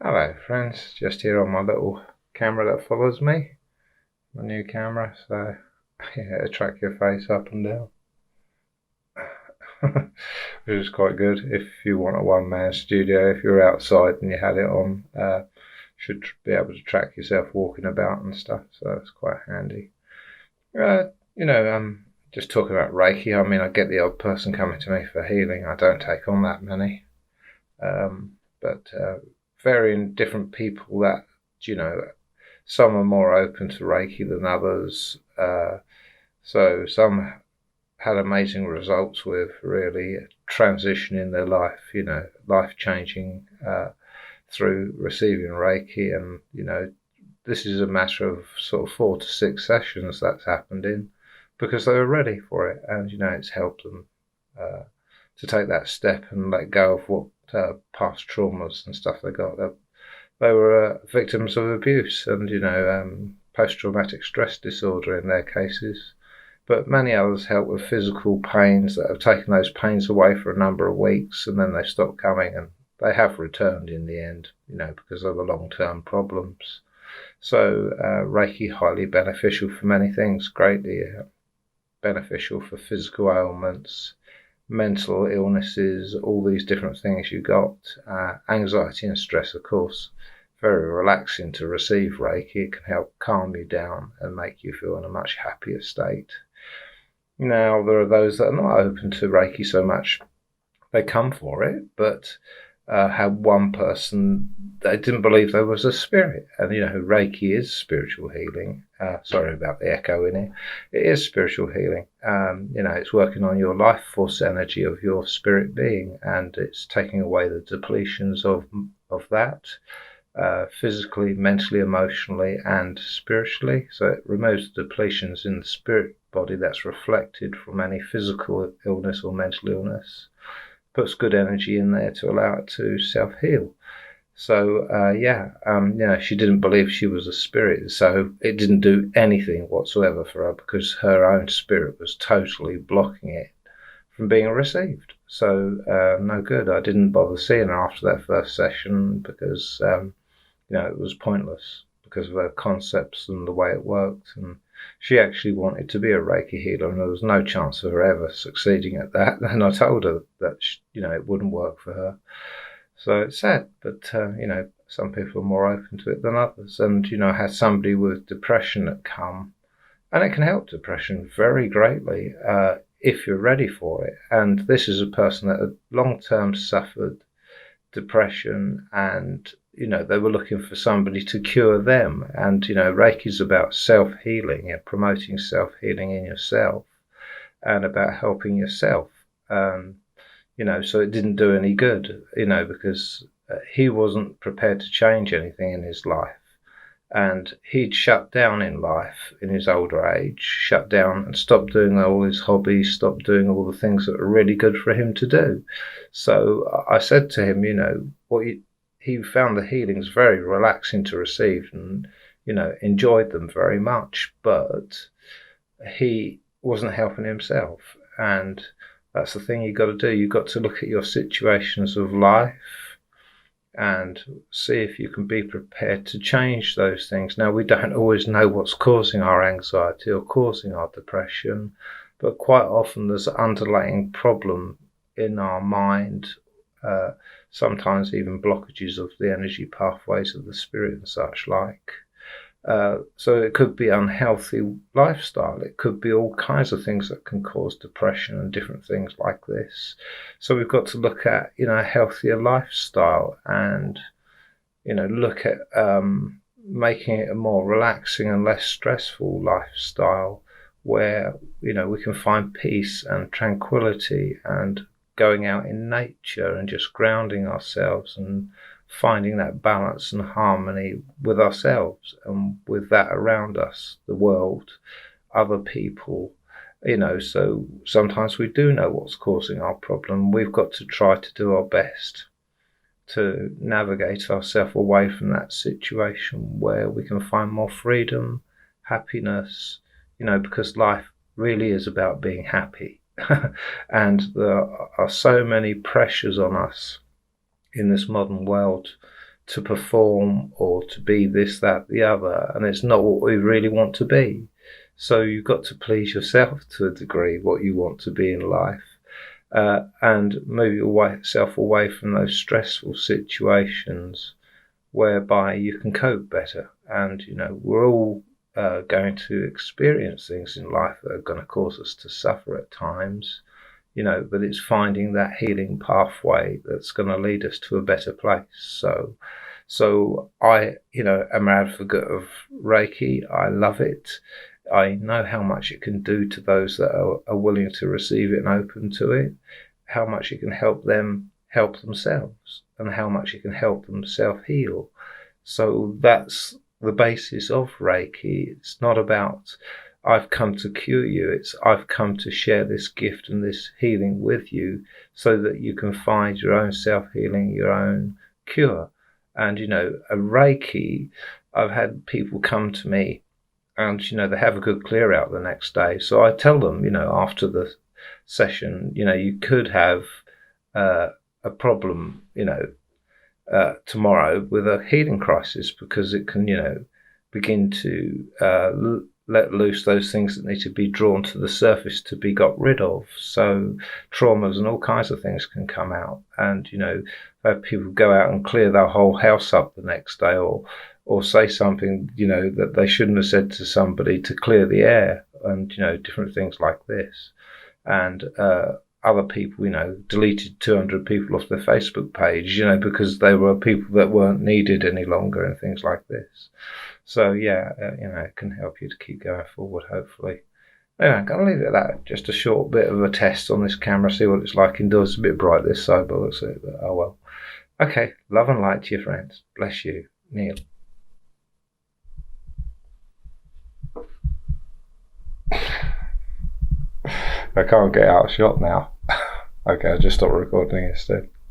Hello friends, just here on my little camera that follows me, my new camera, so yeah, track your face up and down, which is quite good if you want a one-man studio. If you're outside and you had it on, should be able to track yourself walking about and stuff, so that's quite handy. Just talking about Reiki, I mean, I get the odd person coming to me for healing. I don't take on that many, but varying different people that, you know, some are more open to Reiki than others. So some had amazing results with really transitioning their life, life changing through receiving Reiki. And, this is a matter of sort of 4 to 6 sessions that's happened in because they were ready for it. And, it's helped them to take that step and let go of what past traumas and stuff they got. They were victims of abuse and, post-traumatic stress disorder in their cases. But many others help with physical pains that have taken those pains away for a number of weeks, and then they stop coming, and they have returned in the end, because of the long-term problems. So Reiki, highly beneficial for many things, greatly beneficial for physical ailments, mental illnesses, all these different things you got. Anxiety and stress, of course, very relaxing to receive Reiki. It can help calm you down and make you feel in a much happier state. Now, there are those that are not open to Reiki so much. They come for it, but had one person, they didn't believe there was a spirit. And, Reiki is spiritual healing. Sorry about the echo in it. It is spiritual healing. It's working on your life force energy of your spirit being, and it's taking away the depletions of that. Physically, mentally, emotionally, and spiritually. So it removes the depletions in the spirit body that's reflected from any physical illness or mental illness. Puts good energy in there to allow it to self-heal. So she didn't believe she was a spirit, so it didn't do anything whatsoever for her because her own spirit was totally blocking it from being received. So no good. I didn't bother seeing her after that first session because it was pointless because of her concepts and the way it worked. And she actually wanted to be a Reiki healer, and there was no chance of her ever succeeding at that. And I told her that it wouldn't work for her. So it's sad, but some people are more open to it than others. And I had somebody with depression that come, and it can help depression very greatly if you're ready for it. And this is a person that had long-term suffered depression, and they were looking for somebody to cure them. And Reiki is about self-healing and promoting self-healing in yourself and about helping yourself. So it didn't do any good, because he wasn't prepared to change anything in his life. And he'd shut down in life in his older age, shut down and stopped doing all his hobbies, stopped doing all the things that were really good for him to do. So I said to him, he found the healings very relaxing to receive and, enjoyed them very much, but he wasn't helping himself. And that's the thing you've got to do. You've got to look at your situations of life and see if you can be prepared to change those things. Now, we don't always know what's causing our anxiety or causing our depression, but quite often there's an underlying problem in our mind, sometimes even blockages of the energy pathways of the spirit and such like. So it could be unhealthy lifestyle. It could be all kinds of things that can cause depression and different things like this. So we've got to look at, a healthier lifestyle and, look at making it a more relaxing and less stressful lifestyle where, we can find peace and tranquility and going out in nature and just grounding ourselves and finding that balance and harmony with ourselves and with that around us, the world, other people, so sometimes we do know what's causing our problem. We've got to try to do our best to navigate ourselves away from that situation where we can find more freedom, happiness, because life really is about being happy. And there are so many pressures on us in this modern world to perform or to be this, that, the other, and it's not what we really want to be. So you've got to please yourself to a degree, what you want to be in life, and move yourself away from those stressful situations whereby you can cope better. And, we're all going to experience things in life that are going to cause us to suffer at times, but it's finding that healing pathway that's going to lead us to a better place. So I, am an advocate of Reiki. I love it. I know how much it can do to those that are willing to receive it and open to it, how much it can help them help themselves, and how much it can help them self-heal. So that's the basis of Reiki. It's not about I've come to cure you, it's I've come to share this gift and this healing with you so that you can find your own self-healing, your own cure. And, a Reiki, I've had people come to me and, they have a good clear out the next day. So I tell them, after the session, you could have a problem, tomorrow with a healing crisis, because it can, begin to let loose those things that need to be drawn to the surface to be got rid of. So traumas and all kinds of things can come out. And, have people go out and clear their whole house up the next day, or say something, that they shouldn't have said to somebody to clear the air, and, different things like this. And other people, deleted 200 people off their Facebook page, because they were people that weren't needed any longer and things like this. So, yeah, it can help you to keep going forward, hopefully. Anyway, I'm going to leave it at that. Just a short bit of a test on this camera, see what it's like indoors. It's a bit bright this side, but let's see. But, oh well. Okay, love and light to your friends. Bless you. Neil. I can't get out of shot now. Okay, I'll just stop recording instead.